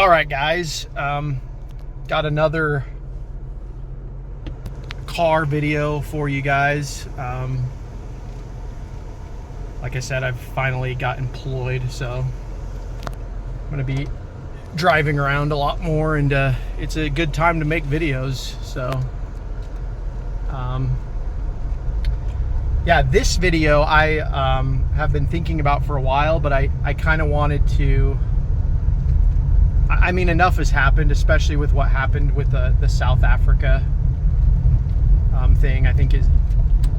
All right, guys, got another car video for you guys. Like I said, I've finally got employed, so I'm gonna be driving around a lot more, and it's a good time to make videos. So yeah, this video I have been thinking about for a while, but I kind of wanted to, I mean, enough has happened, especially with what happened with the South Africa thing. I think is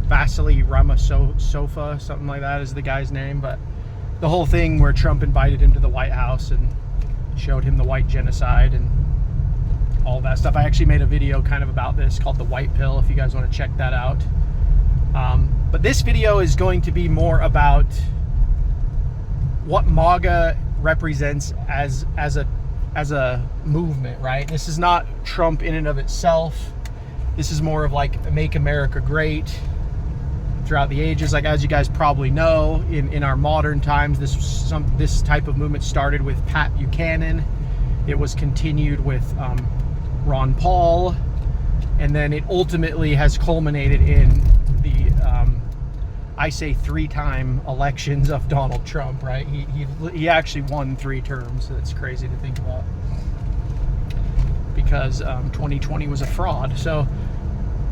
Vasily Ramasofa, something like that is the guy's name. But the whole thing where Trump invited him to the White House and showed him the white genocide and all that stuff. I actually made a video kind of about this called The White Pill, if you guys want to check that out. But this video is going to be more about what MAGA represents as a movement, right? This is not Trump in and of itself. This is more of like Make America Great throughout the ages. Like, as you guys probably know, in our modern times, this type of movement started with Pat Buchanan. It was continued with Ron Paul, and then it ultimately has culminated in the I say 3-time elections of Donald Trump, right? He actually won 3 terms. That's crazy to think about, because 2020 was a fraud. So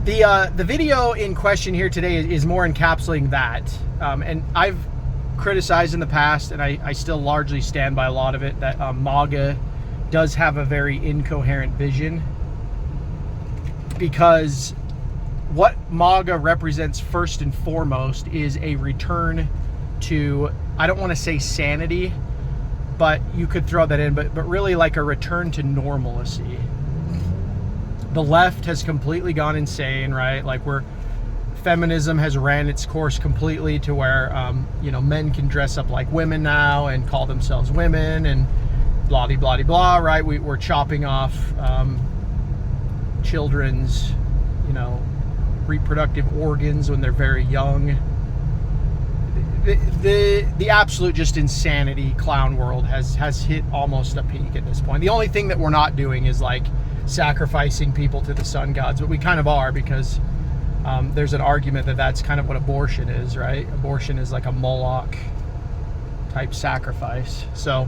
the video in question here today is more encapsulating that. And I've criticized in the past, and I still largely stand by a lot of it, that MAGA does have a very incoherent vision, because what MAGA represents first and foremost is a return to, I don't want to say sanity, but you could throw that in, but really like a return to normalcy. The left has completely gone insane, right? Like, feminism has ran its course completely to where, men can dress up like women now and call themselves women and blah, blah, blah, blah, right? We're chopping off children's, reproductive organs when they're very young. The absolute just insanity clown world has hit almost a peak at this point. The only thing that we're not doing is like sacrificing people to the sun gods, but we kind of are, because there's an argument that that's kind of what abortion is, right? Abortion is like a Moloch type sacrifice. So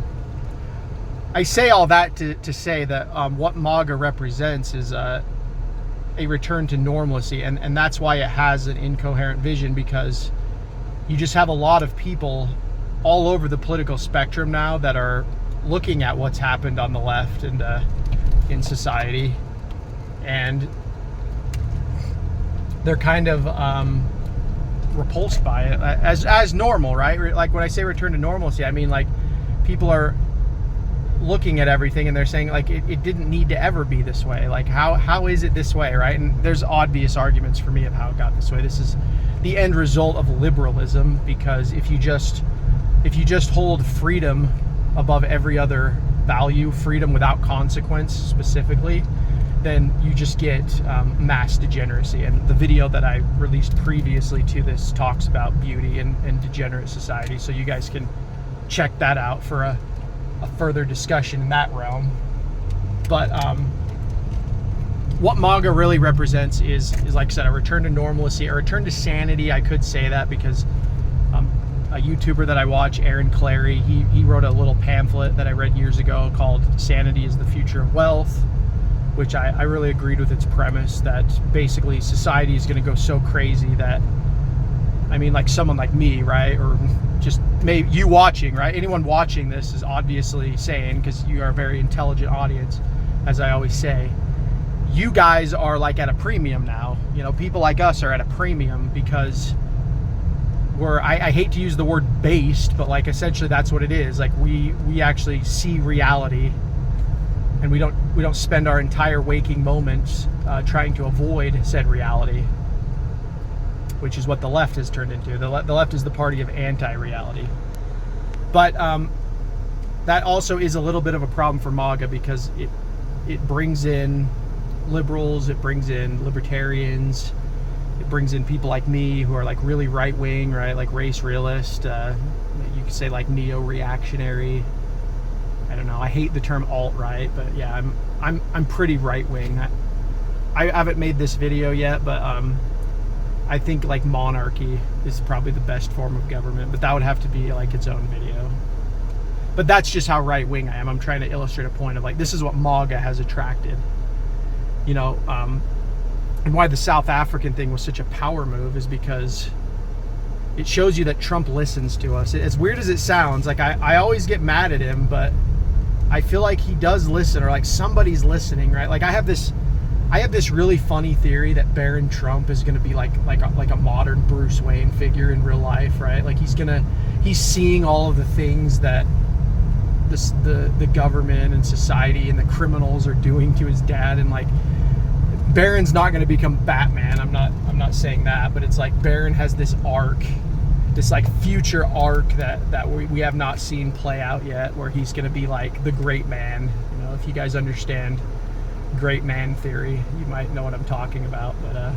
I say all that to say that what MAGA represents is a return to normalcy, and that's why it has an incoherent vision, because you just have a lot of people all over the political spectrum now that are looking at what's happened on the left and in society, and they're kind of repulsed by it as normal, right? Like, when I say return to normalcy, I mean, like, people are looking at everything and they're saying, like, it didn't need to ever be this way. Like, how is it this way, right? And there's obvious arguments for me of how it got this way. This is the end result of liberalism, because if you just hold freedom above every other value, freedom without consequence specifically, then you just get mass degeneracy. And the video that I released previously to this talks about beauty and degenerate society, so you guys can check that out for a further discussion in that realm. But what MAGA really represents is like I said, a return to normalcy, a return to sanity. I could say that because a YouTuber that I watch, Aaron Clary, he wrote a little pamphlet that I read years ago called Sanity is the Future of Wealth, which I really agreed with its premise, that basically society is going to go so crazy that, I mean, like someone like me, right? Or just maybe you watching, right? Anyone watching this is obviously saying, because you are a very intelligent audience, as I always say, you guys are like at a premium now. People like us are at a premium because I hate to use the word based, but like essentially that's what it is. Like, we actually see reality, and we don't spend our entire waking moments trying to avoid said reality, which is what the left has turned into. The left is the party of anti-reality. But that also is a little bit of a problem for MAGA, because it brings in liberals, it brings in libertarians, it brings in people like me who are like really right-wing, right? Like race realist, you could say like neo-reactionary. I don't know. I hate the term alt-right, but yeah, I'm pretty right-wing. I haven't made this video yet, but I think like monarchy is probably the best form of government, but that would have to be like its own video. But that's just how right-wing I am. I'm trying to illustrate a point of like, this is what MAGA has attracted. You know, and why the South African thing was such a power move is because it shows you that Trump listens to us. As weird as it sounds, like I always get mad at him, but I feel like he does listen, or like somebody's listening, right? Like I have this really funny theory that Barron Trump is going to be like a modern Bruce Wayne figure in real life, right? Like he's seeing all of the things that the government and society and the criminals are doing to his dad, and like Barron's not going to become Batman. I'm not saying that, but it's like Barron has this arc, this like future arc that we have not seen play out yet, where he's going to be like the great man. You know, if you guys understand great man theory, you might know what I'm talking about. But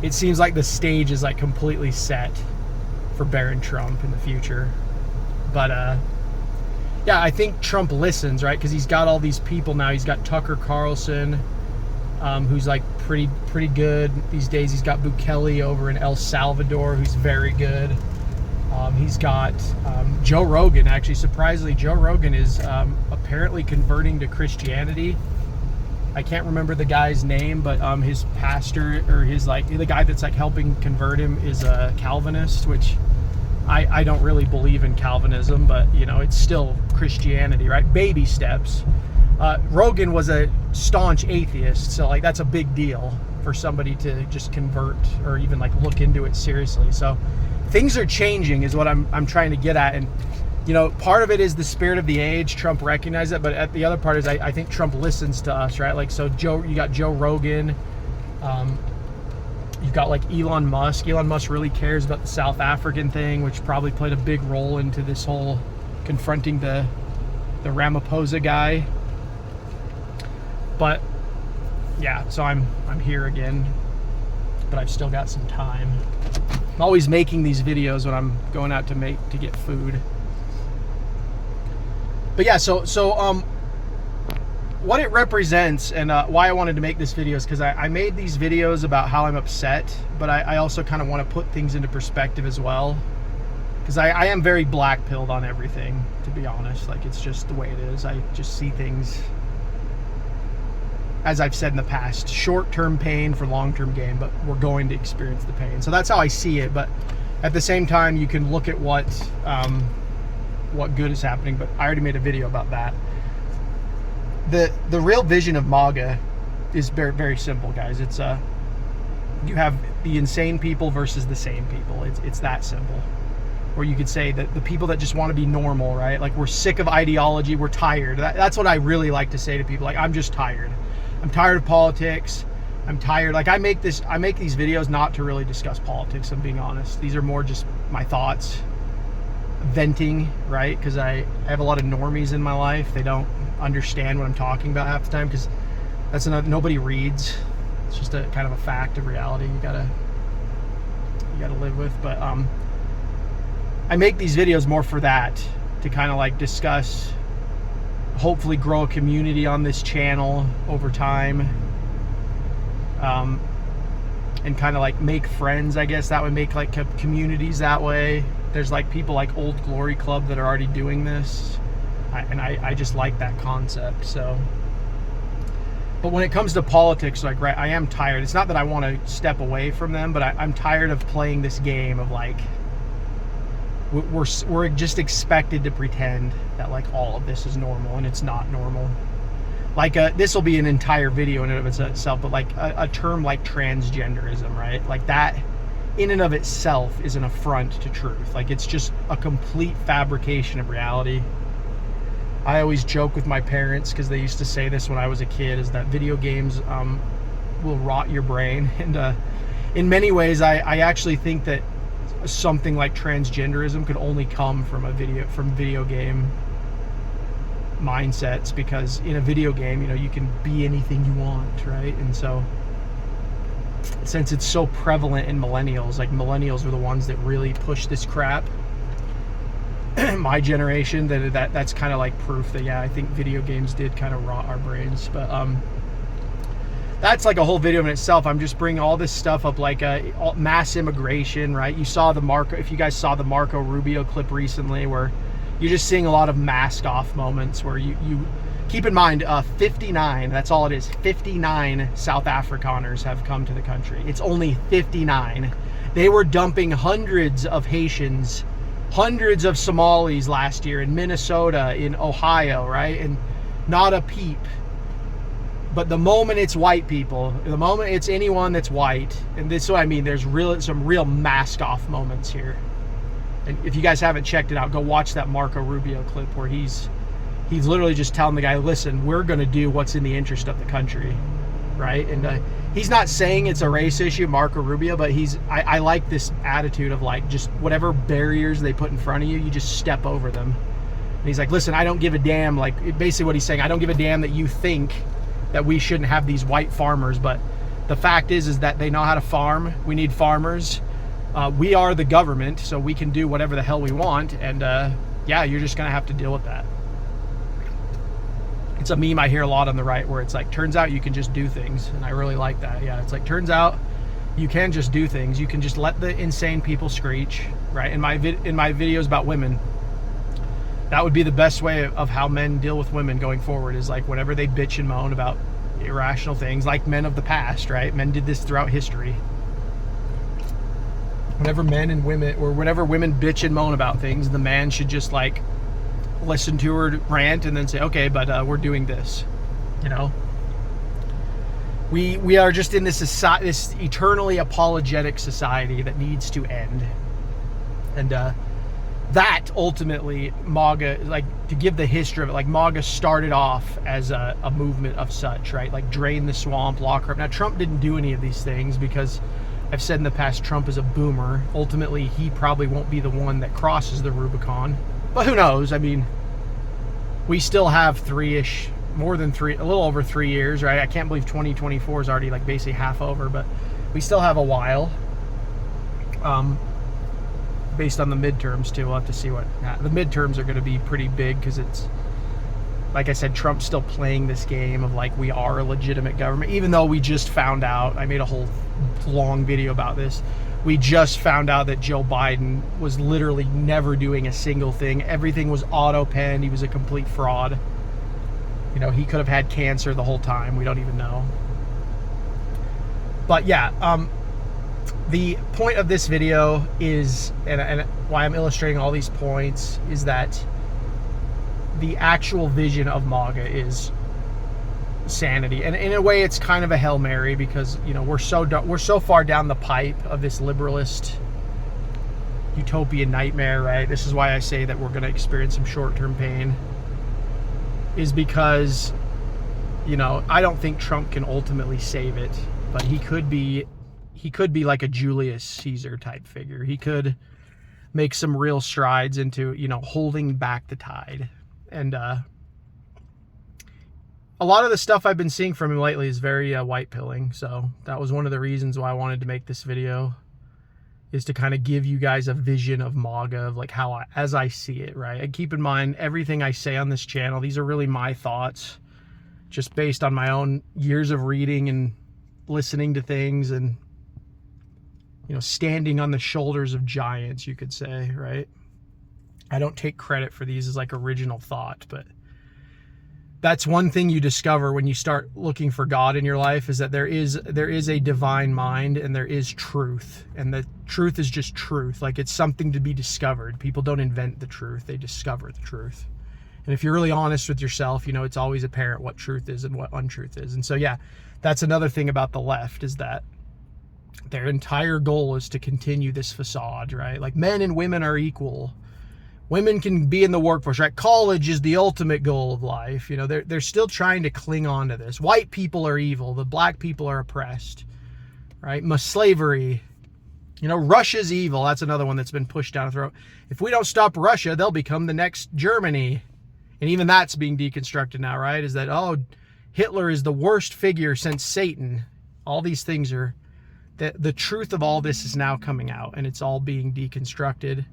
it seems like the stage is like completely set for Barron Trump in the future. But yeah, I think Trump listens, right? Because he's got all these people now. He's got Tucker Carlson, who's like pretty good these days. He's got Bukele over in El Salvador, who's very good. He's got Joe Rogan. Actually, surprisingly, Joe Rogan is apparently converting to Christianity. I can't remember the guy's name, but his pastor, or his like the guy that's like helping convert him, is a Calvinist, which I don't really believe in Calvinism, but you know, it's still Christianity, right? Baby steps. Rogan was a staunch atheist, so like that's a big deal for somebody to just convert or even like look into it seriously. So things are changing is what I'm trying to get at. And you know, part of it is the spirit of the age. Trump recognized it, but at the other part is I think Trump listens to us, right? Like, so you got Joe Rogan, you've got like Elon Musk. Elon Musk really cares about the South African thing, which probably played a big role into this whole confronting the Ramaphosa guy. But yeah, so I'm here again, but I've still got some time. I'm always making these videos when I'm going out to get food. But yeah, so what it represents and why I wanted to make this video is because I made these videos about how I'm upset, but I also kind of want to put things into perspective as well, because I am very black-pilled on everything, to be honest. Like, it's just the way it is. I just see things, as I've said in the past, short-term pain for long-term gain, but we're going to experience the pain. So that's how I see it. But at the same time, you can look at what good is happening. But I already made a video about that. The real vision of MAGA is very, very simple, guys. It's you have the insane people versus the sane people. It's that simple. Or you could say that the people that just want to be normal, right? Like, we're sick of ideology. We're tired. That's what I really like to say to people. Like, I'm just tired. I'm tired of politics. I'm tired. Like, I make these videos not to really discuss politics, I'm being honest. These are more just my thoughts, venting, right? Because I have a lot of normies in my life. They don't understand what I'm talking about half the time, because that's nobody reads. It's just a kind of a fact of reality you gotta live with. But I make these videos more for that, to kind of like discuss, hopefully grow a community on this channel over time, and kind of like make friends, I guess. That would make like communities that way. There's like people like Old Glory Club that are already doing this, and I just like that concept. So, but when it comes to politics, like, right, I am tired. It's not that I want to step away from them, but I'm tired of playing this game of like, we're just expected to pretend that like all of this is normal, and it's not normal. Like, this will be an entire video in and of itself, but like a term like transgenderism, right? Like, that in and of itself is an affront to truth. Like, it's just a complete fabrication of reality. I always joke with my parents, because they used to say this when I was a kid, is that video games will rot your brain. And in many ways, I actually think that something like transgenderism could only come from video game mindsets, because in a video game, you know, you can be anything you want, right? And so, since it's so prevalent in millennials, like, millennials are the ones that really push this crap. my generation, that's kind of like proof that, yeah, I think video games did kind of rot our brains. But that's like a whole video in itself. I'm just bringing all this stuff up, like mass immigration, right? You saw if you guys saw the Marco Rubio clip recently, where you're just seeing a lot of mask off moments where you keep in mind, 59, that's all it is. 59 South Afrikaners have come to the country. It's only 59. They were dumping hundreds of Haitians, hundreds of Somalis last year in Minnesota, in Ohio, right? And not a peep. But the moment it's white people, the moment it's anyone that's white, and this is what I mean, there's some real mask off moments here. And if you guys haven't checked it out, go watch that Marco Rubio clip where he's literally just telling the guy, listen, we're going to do what's in the interest of the country, right? And he's not saying it's a race issue, Marco Rubio, but I like this attitude of like, just whatever barriers they put in front of you, you just step over them. And he's like, listen, I don't give a damn. Like, basically what he's saying, I don't give a damn that you think that we shouldn't have these white farmers, but the fact is that they know how to farm. We need farmers. We are the government, so we can do whatever the hell we want, and yeah, you're just gonna have to deal with that. It's a meme I hear a lot on the right where it's like, turns out you can just do things, and I really like that. Yeah, it's like, turns out you can just do things. You can just let the insane people screech, right? In my videos about women, that would be the best way of how men deal with women going forward, is like whenever they bitch and moan about irrational things, like men of the past, right? Men did this throughout history. Whenever men and women, or whenever women bitch and moan about things, the man should just like listen to her rant and then say, okay, but we're doing this, you know? We are just in this society, this eternally apologetic society that needs to end. And that ultimately, MAGA, like, to give the history of it, like, MAGA started off as a movement of such, right? Like, drain the swamp, lock her up. Now, Trump didn't do any of these things because I've said in the past, Trump is a boomer. Ultimately, he probably won't be the one that crosses the Rubicon. But who knows? I mean, we still have a little over 3 years, right? I can't believe 2024 is already like basically half over, but we still have a while. Based on the midterms too, we'll have to see what the midterms are going to be. Pretty big, because it's, like I said, Trump's still playing this game of like, we are a legitimate government, even though we just found out, I made a whole long video about this, we just found out that Joe Biden was literally never doing a single thing. Everything was auto-penned. He was a complete fraud. You know, he could have had cancer the whole time. We don't even know. But yeah, the point of this video is, and why I'm illustrating all these points, is that the actual vision of MAGA is sanity. And in a way, it's kind of a Hail Mary, because, you know, we're so far down the pipe of this liberalist utopian nightmare, right? This is why I say that we're going to experience some short-term pain, is because, you know, I don't think Trump can ultimately save it, but he could be like a Julius Caesar type figure. He could make some real strides into, you know, holding back the tide. And a lot of the stuff I've been seeing from him lately is very white pilling. So that was one of the reasons why I wanted to make this video, is to kind of give you guys a vision of MAGA, of like how as I see it, right? And keep in mind, everything I say on this channel, these are really my thoughts, just based on my own years of reading and listening to things, and, you know, standing on the shoulders of giants, you could say, right? I don't take credit for these as like original thought, but that's one thing you discover when you start looking for God in your life, is that there is a divine mind, and there is truth, and the truth is just truth. Like, it's something to be discovered. People don't invent the truth, they discover the truth. And if you're really honest with yourself, you know, it's always apparent what truth is and what untruth is. And so, yeah, that's another thing about the left, is that their entire goal is to continue this facade, right? Like, men and women are equal. Women can be in the workforce, right? College is the ultimate goal of life. You know, they're still trying to cling on to this. White people are evil. The black people are oppressed, right? Slavery. You know, Russia's evil. That's another one that's been pushed down the throat. If we don't stop Russia, they'll become the next Germany. And even that's being deconstructed now, right? Is that, oh, Hitler is the worst figure since Satan. All these things are, the truth of all this is now coming out, and it's all being deconstructed.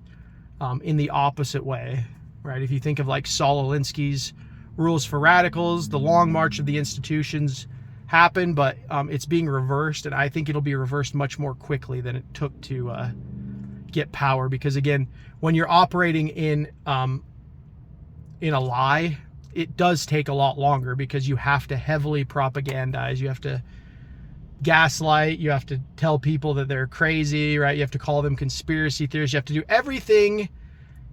in the opposite way, right? If you think of like Saul Alinsky's Rules for Radicals, the long march of the institutions happened, but it's being reversed, and I think it'll be reversed much more quickly than it took to get power. Because again, when you're operating in a lie, it does take a lot longer, because you have to heavily propagandize, you have to gaslight, you have to tell people that they're crazy, right? You have to call them conspiracy theorists, you have to do everything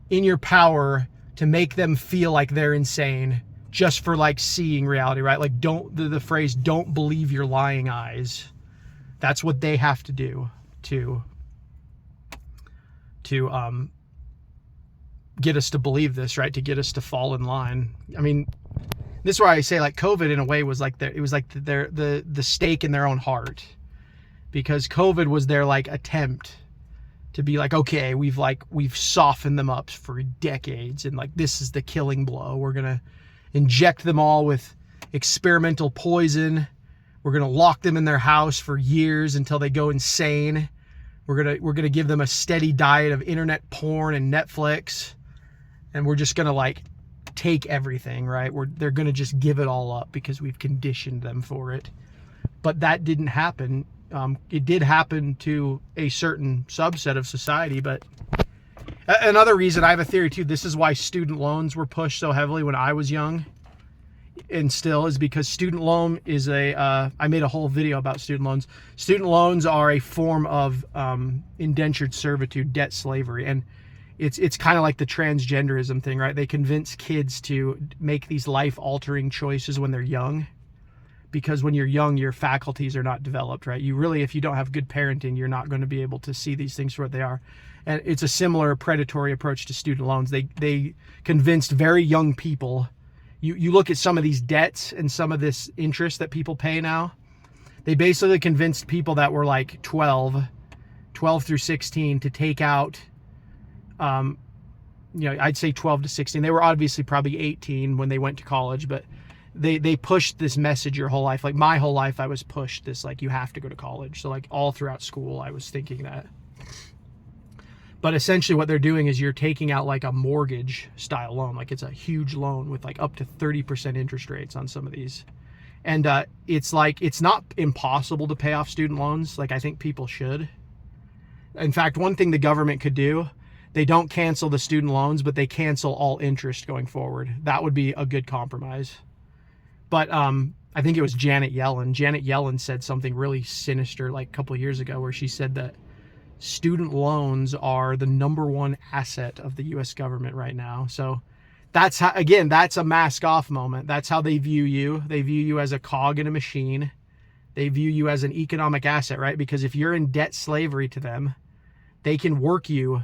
in your power to make them feel like they're insane, just for like seeing reality, right? Like, the phrase, don't believe your lying eyes. That's what they have to do to get us to believe this, right? To get us to fall in line. I mean, this is why I say like COVID in a way was like the stake in their own heart, because COVID was their like attempt to be like, okay, we've softened them up for decades, and like, this is the killing blow. We're going to inject them all with experimental poison. We're going to lock them in their house for years until they go insane. We're going to give them a steady diet of internet porn and Netflix. And we're just going to like take everything, right? They're going to just give it all up because we've conditioned them for it. But that didn't happen. It did happen to a certain subset of society, but another reason, I have a theory too, this is why student loans were pushed so heavily when I was young, and still is, because student loan is I made a whole video about student loans. Student loans are a form of indentured servitude, debt slavery, and it's kind of like the transgenderism thing, right? They convince kids to make these life-altering choices when they're young, because when you're young, your faculties are not developed, right? You really, if you don't have good parenting, you're not going to be able to see these things for what they are. And it's a similar predatory approach to student loans. They convinced very young people. You look at some of these debts and some of this interest that people pay now. They basically convinced people that were like 12 through 16 to take out, I'd say 12 to 16. They were obviously probably 18 when they went to college, but they pushed this message your whole life. Like my whole life, I was pushed this, like, you have to go to college. So like all throughout school, I was thinking that. But essentially what they're doing is you're taking out like a mortgage style loan. Like, it's a huge loan with like up to 30% interest rates on some of these. And it's like, it's not impossible to pay off student loans. Like, I think people should. In fact, one thing the government could do, they don't cancel the student loans, but they cancel all interest going forward. That would be a good compromise. But I think it was Janet Yellen. Janet Yellen said something really sinister like a couple of years ago, where she said that student loans are the #1 asset of the U.S. government right now. So that's how, again, that's a mask off moment. That's how they view you. They view you as a cog in a machine. They view you as an economic asset, right? Because if you're in debt slavery to them, they can work you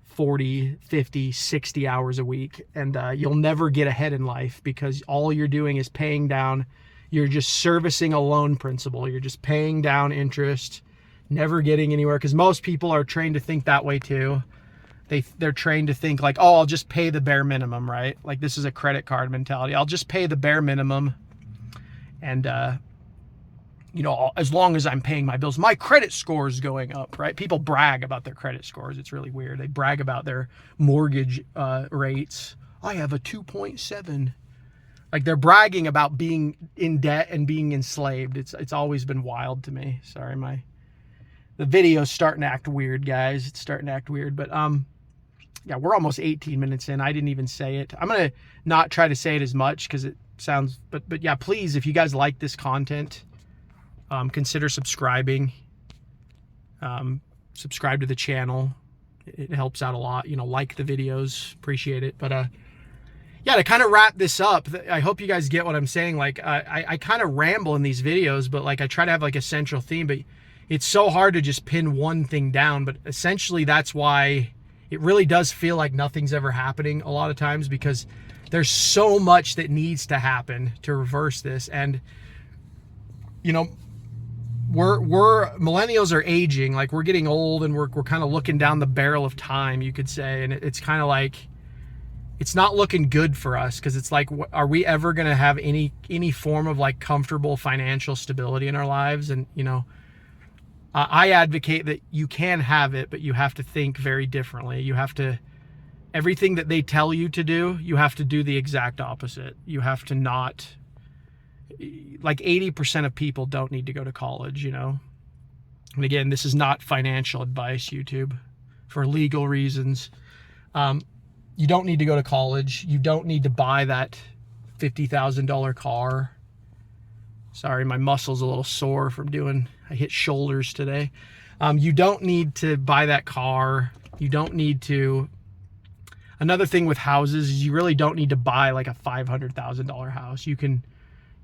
40, 50, 60 hours a week, and you'll never get ahead in life, because all you're doing is paying down. You're just servicing a loan principal. You're just paying down interest, never getting anywhere, because most people are trained to think that way too. They're trained to think like, oh, I'll just pay the bare minimum, right? Like, this is a credit card mentality. I'll just pay the bare minimum, and as long as I'm paying my bills, my credit score is going up, right? People brag about their credit scores. It's really weird. They brag about their mortgage rates. I have a 2.7. Like, they're bragging about being in debt and being enslaved. It's always been wild to me. Sorry, the video's starting to act weird, guys. It's starting to act weird. But yeah, we're almost 18 minutes in. I didn't even say it. I'm gonna not try to say it as much because it sounds. But yeah, please, if you guys like this content, consider subscribing. Subscribe to the channel. It helps out a lot. Like the videos. Appreciate it. But yeah, to kind of wrap this up, I hope you guys get what I'm saying. Like, I kind of ramble in these videos, but like, I try to have like a central theme, but it's so hard to just pin one thing down. But essentially that's why it really does feel like nothing's ever happening a lot of times, because there's so much that needs to happen to reverse this. And we're millennials are aging, like we're getting old, and we're kind of looking down the barrel of time, you could say. And it's kind of like, it's not looking good for us, because it's like, are we ever going to have any form of like comfortable financial stability in our lives? And I advocate that you can have it, but you have to think very differently. You have to everything that they tell you to do, you have to do the exact opposite. You have to not, like 80% of people don't need to go to college, you know? And again, this is not financial advice, YouTube, for legal reasons. You don't need to go to college. You don't need to buy that $50,000 car. Sorry, my muscle's a little sore from I hit shoulders today. You don't need to buy that car. You don't need to. Another thing with houses is you really don't need to buy like a $500,000 house. You can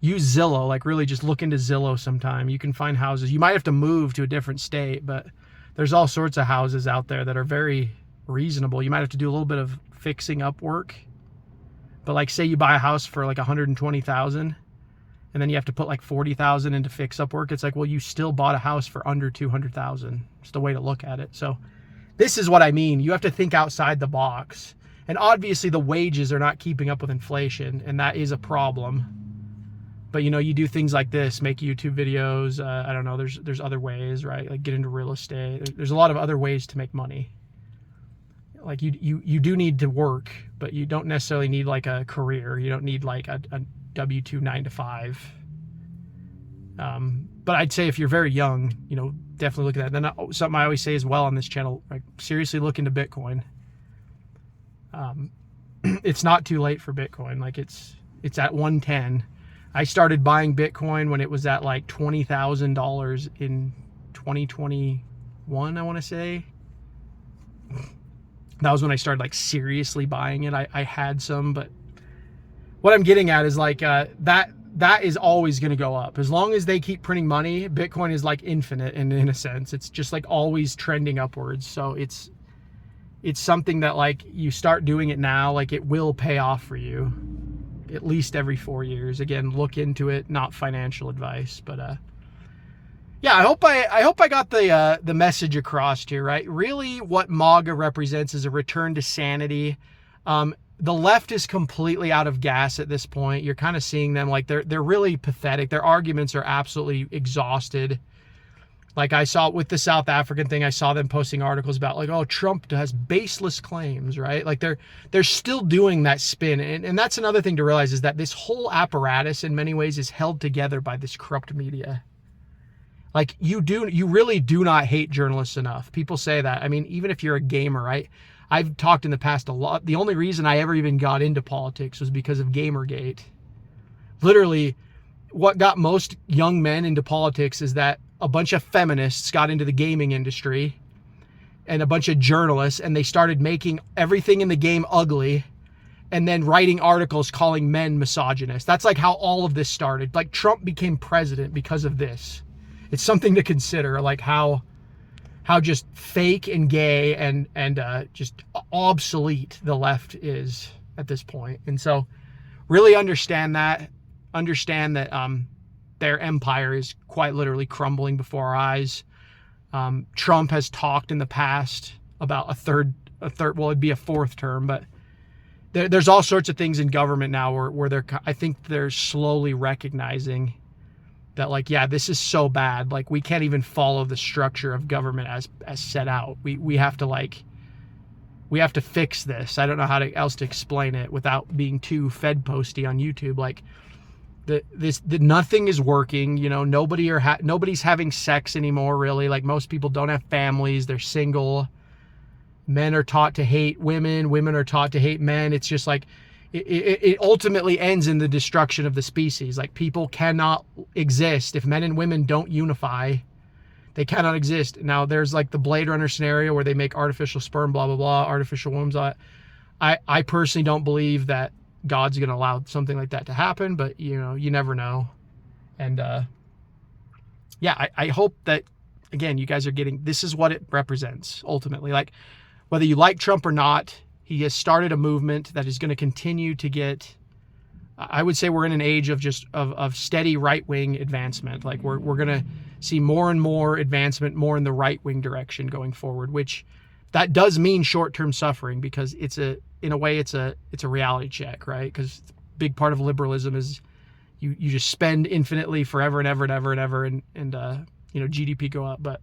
use Zillow, like really just look into Zillow sometime. You can find houses. You might have to move to a different state, but there's all sorts of houses out there that are very reasonable. You might have to do a little bit of fixing up work. But like say you buy a house for like $120,000 and then you have to put like $40,000 into fix up work. It's like, well, you still bought a house for under $200,000. It's the way to look at it. So this is what I mean. You have to think outside the box. And obviously the wages are not keeping up with inflation, and that is a problem. But, you know, you do things like this, make YouTube videos. I don't know, there's other ways, right? Like get into real estate. There's a lot of other ways to make money. Like you do need to work, but you don't necessarily need like a career. You don't need like a W-2 9-to-5. But I'd say if you're very young, you know, definitely look at that. Then something I always say as well on this channel, like seriously look into Bitcoin. It's not too late for Bitcoin. Like it's at 110. I started buying Bitcoin when it was at like $20,000 in 2021, I want to say. That was when I started like seriously buying it. I had some, but what I'm getting at is like that is always going to go up. As long as they keep printing money, Bitcoin is like infinite in a sense. It's just like always trending upwards. So it's something that like you start doing it now, like it will pay off for you at least every 4 years. Again, look into it, not financial advice, but yeah, I hope I got the message across here, right? Really what MAGA represents is a return to sanity. The left is completely out of gas at this point. You're kind of seeing them like they're really pathetic. Their arguments are absolutely exhausted. Like I saw with the South African thing, I saw them posting articles about like, oh, Trump has baseless claims, right? Like they're still doing that spin. And that's another thing to realize is that this whole apparatus in many ways is held together by this corrupt media. Like you really do not hate journalists enough. People say that. I mean, even if you're a gamer, right? I've talked in the past a lot. The only reason I ever even got into politics was because of Gamergate. Literally, what got most young men into politics is that a bunch of feminists got into the gaming industry and a bunch of journalists, and they started making everything in the game ugly and then writing articles calling men misogynist. That's like how all of this started. Like Trump became president because of this. It's something to consider, like how just fake and gay and just obsolete the left is at this point. And so really understand that their empire is quite literally crumbling before our eyes. Trump has talked in the past about a third, well, it'd be a fourth term, but there's all sorts of things in government now where I think they're slowly recognizing that, like, yeah, this is so bad. Like, we can't even follow the structure of government as set out. We have to fix this. I don't know how else to explain it without being too Fed posty on YouTube. Like, nothing is working. You know, nobody's having sex anymore, really. Like, most people don't have families. They're single. Men are taught to hate women. Women are taught to hate men. It's just like, it ultimately ends in the destruction of the species. Like, people cannot exist if men and women don't unify. They cannot exist. Now, there's like the Blade Runner scenario where they make artificial sperm, blah, blah, blah, artificial wombs. I personally don't believe that God's going to allow something like that to happen, but, you know, you never know. And yeah, I hope that, again, you guys are getting, this is what it represents ultimately. Like, whether you like Trump or not, he has started a movement that is going to continue to get, I would say we're in an age of steady right-wing advancement. Like, we're going to see more and more advancement, more in the right-wing direction going forward, which that does mean short-term suffering, because in a way it's a reality check, right? Because a big part of liberalism is you just spend infinitely forever and ever and ever and ever, and you know, GDP go up, but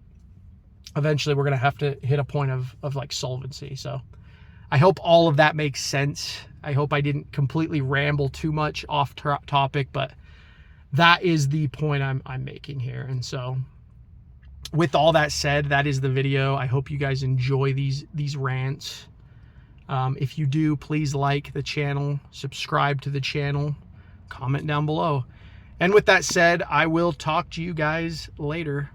eventually we're going to have to hit a point of like solvency. So I hope all of that makes sense. I hope I didn't completely ramble too much off topic, but that is the point I'm making here. And so with all that said, that is the video. I hope you guys enjoy these rants. If you do, please like the channel, subscribe to the channel, comment down below. And with that said, I will talk to you guys later.